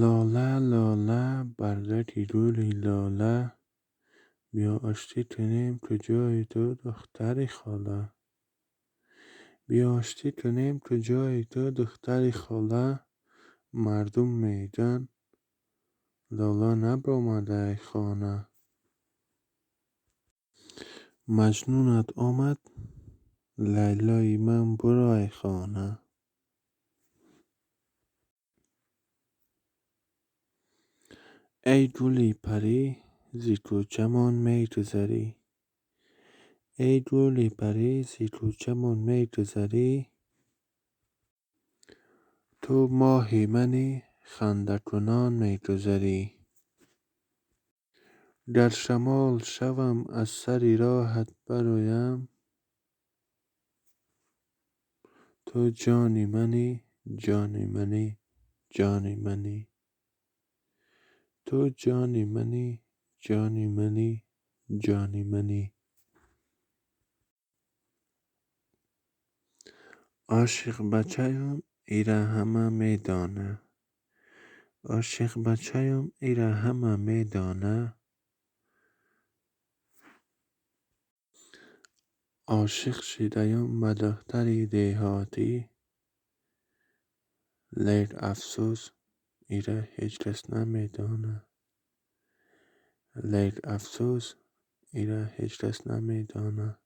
لاله لاله برگردی گلی لاله، بیا آشتی کنیم تو جای تو دختری خاله. بیا آشتی کنیم تو جای تو دختری خاله، مردم میگن لاله نبرآمده خانه. مجنونت آمد لیلای من برای خانه. ای گلی پری زی کوچه‌مان میگذری، ای گلی پری زی کوچه‌مان میگذری، تو ماه منی خنده کنان میگذری. در شمال شوم از سر راهت برایم، تو جان منی جان منی جان منی، تو جان منی جان منی جان منی. عاشق بچه‌ام ایره همه میدانه، عاشق بچه‌ام ایره همه میدانه، عاشق شده‌ام به دختری دیهاتی، لیک افسوس ایره هیچ کس نمیدانه، لیک افسوس ایره هیچ کس نمیدانه.